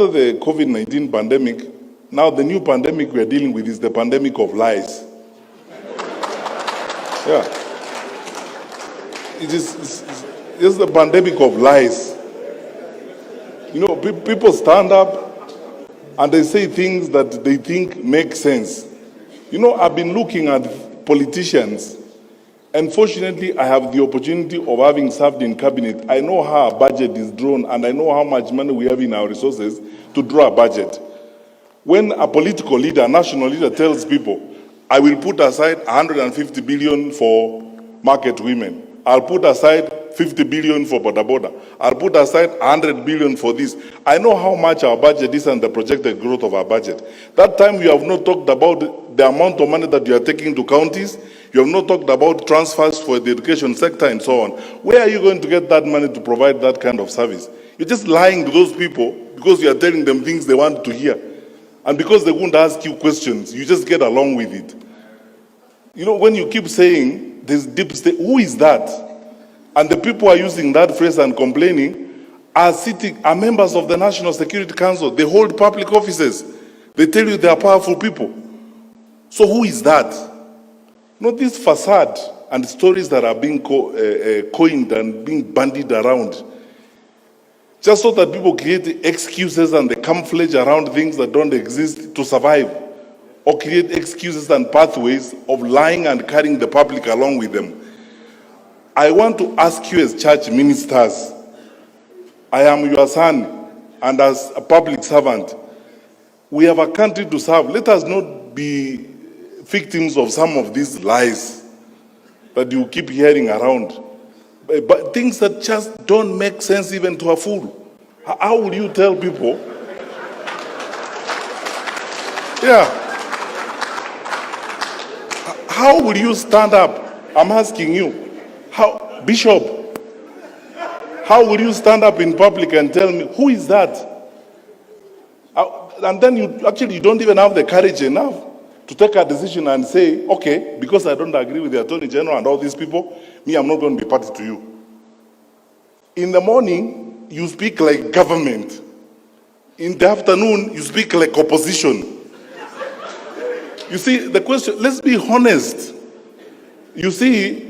after the COVID-19 pandemic, now the new pandemic we are dealing with is the pandemic of lies. Yeah. It's the pandemic of lies. You know, people stand up and they say things that they think make sense. You know, I've been looking at politicians, and fortunately I have the opportunity of having served in cabinet. I know how a budget is drawn, and I know how much money we have in our resources to draw a budget. When a political leader, a national leader tells people, I will put aside 150 billion for market women, I'll put aside 50 billion for boda boda, I'll put aside 100 billion for this. I know how much our budget is and the projected growth of our budget. That time you have not talked about the amount of money that you are taking to counties, you have not talked about transfers for the education sector and so on. Where are you going to get that money to provide that kind of service? You're just lying to those people because you are telling them things they want to hear. And because they won't ask you questions, you just get along with it. You know, when you keep saying this deep state, who is that? And the people who are using that phrase and complaining are members of the National Security Council. They hold public offices. They tell you they are powerful people. So who is that? You know, this facade and stories that are being coined and being bandied around, just so that people create excuses and they camouflage around things that don't exist to survive, or create excuses and pathways of lying and carrying the public along with them. I want to ask you as church ministers, I am your son, and as a public servant, we have a country to serve. Let us not be victims of some of these lies that you keep hearing around. But things that just don't make sense even to a fool. How will you tell people? Yeah. How will you stand up? I'm asking you. How, Bishop, how will you stand up in public and tell me, who is that? And then you don't even have the courage enough to take a decision and say, okay, because I don't agree with the Attorney General and all these people, me, I'm not going to be party to you. In the morning, you speak like government. In the afternoon, you speak like opposition. You see, the question, let's be honest. You see,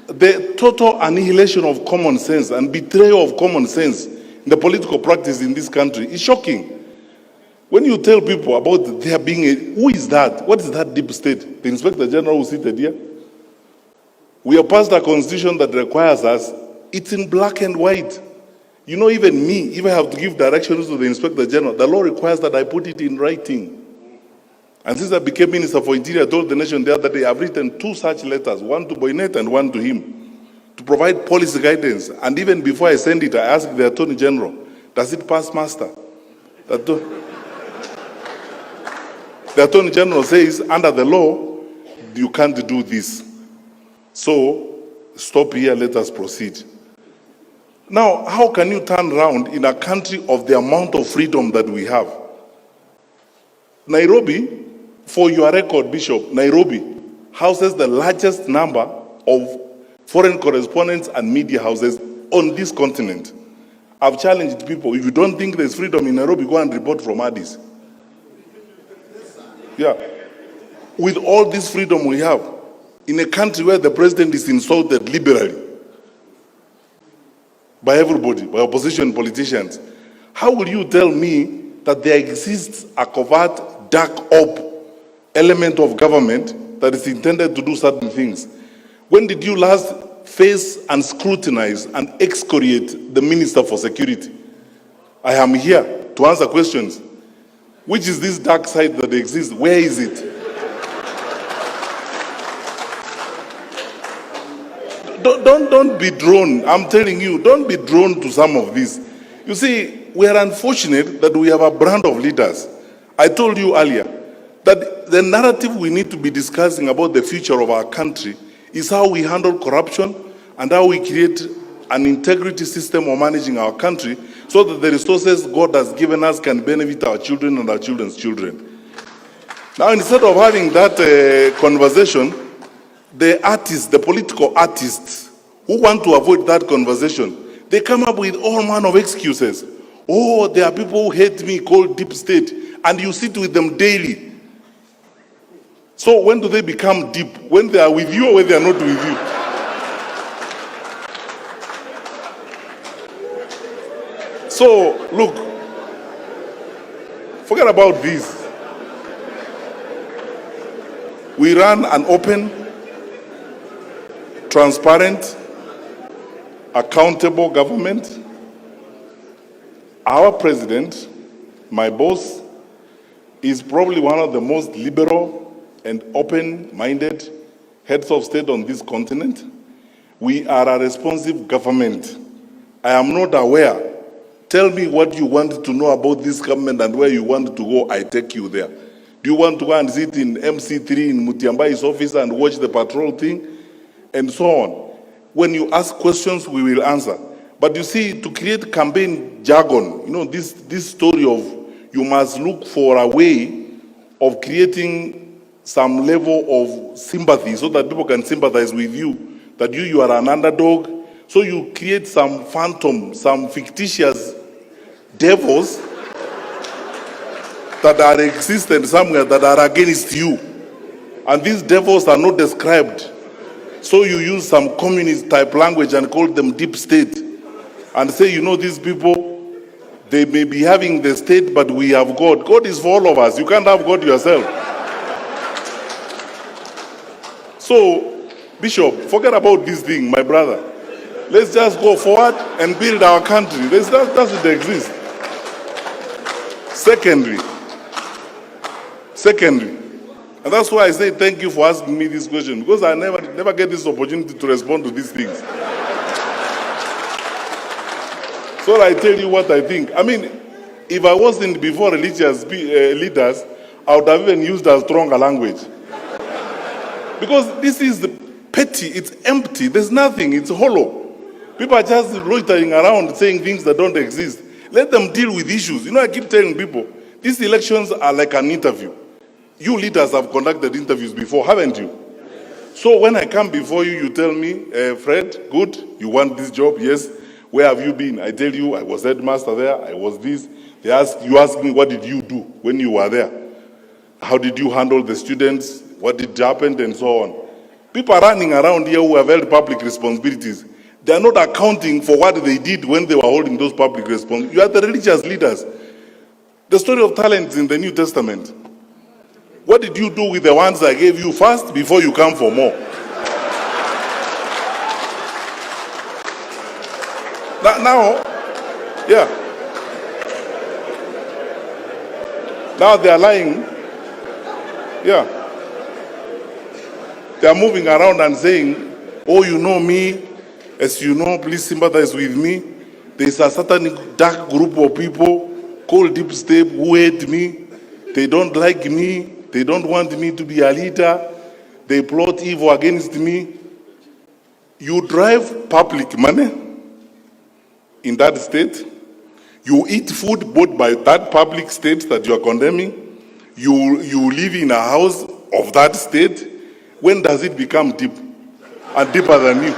the total annihilation of common sense and betrayal of common sense in the political practice in this country is shocking. When you tell people about there being who is that? What is that deep state? The Inspector General who seated here? We have passed a constitution that requires us, it's in black and white. You know, even me, if I have to give directions to the Inspector General, the law requires that I put it in writing. And since I became Minister for Interior, I told the nation the other day, I've written 2 such letters, one to Boynet and one to him, to provide policy guidance. And even before I send it, I asked the Attorney General, does it pass muster? The Attorney General says, under the law, you can't do this. So, stop here, let us proceed. Now, how can you turn around in a country of the amount of freedom that we have? Nairobi, for your record, Bishop, Nairobi houses the largest number of foreign correspondents and media houses on this continent. I've challenged people, if you don't think there's freedom in Nairobi, go and report from Addis. Yeah. With all this freedom we have, in a country where the president is insulted liberally by everybody, by opposition politicians, how will you tell me that there exists a covert, dark op element of government that is intended to do certain things? When did you last face and scrutinize and excoriate the Minister for Security? I am here to answer questions. Which is this dark side that exists? Where is it? Don't be drawn. I'm telling you, don't be drawn to some of this. You see, we are unfortunate that we have a brand of leaders. I told you earlier that the narrative we need to be discussing about the future of our country is how we handle corruption and how we create an integrity system of managing our country so that the resources God has given us can benefit our children and our children's children. Now, instead of having that conversation, the artists, the political artists who want to avoid that conversation, they come up with all manner of excuses. Oh, there are people who hate me called deep state, and you sit with them daily. So when do they become deep? When they are with you or when they are not with you? So, look, forget about this. We run an open, transparent, accountable government. Our president, my boss, is probably one of the most liberal and open-minded heads of state on this continent. We are a responsive government. I am not aware. Tell me what you want to know about this government and where you want to go, I take you there. Do you want to go and sit in MC3 in Mutembei's office and watch the patrol thing? And so on. When you ask questions, we will answer. But you see, to create campaign jargon, you know, this story of you must look for a way of creating some level of sympathy so that people can sympathize with you, that you are an underdog. So you create some phantom, some fictitious devils that are existent somewhere that are against you. And these devils are not described. So you use some communist type language and call them deep state. And say, you know, these people, they may be having the state, but we have God. God is for all of us. You can't have God yourself. So, Bishop, forget about this thing, my brother. Let's just go forward and build our country. That doesn't exist. Secondly, and that's why I say thank you for asking me this question, because I never get this opportunity to respond to these things. So I tell you what I think. I mean, if I wasn't before religious leaders, I would have even used a stronger language. Because this is petty, it's empty, there's nothing, it's hollow. People are just loitering around saying things that don't exist. Let them deal with issues. You know, I keep telling people, these elections are like an interview. You leaders have conducted interviews before, haven't you? So when I come before you, you tell me, Fred, good, you want this job? Yes. Where have you been? I tell you, I was headmaster there, I was this. You ask me, what did you do when you were there? How did you handle the students? What did happen? And so on. People are running around here who have held public responsibilities. They are not accounting for what they did when they were holding those public responsibilities. You are the religious leaders. The story of talents in the New Testament. What did you do with the ones I gave you first before you come for more? Now, yeah. Now they are lying. Yeah. They are moving around and saying, oh, you know me. As you know, please sympathize with me. There is a certain dark group of people called deep state who hate me. They don't like me. They don't want me to be a leader. They plot evil against me. You drive public money in that state. You eat food bought by that public state that you are condemning. You live in a house of that state. When does it become deep and deeper than you?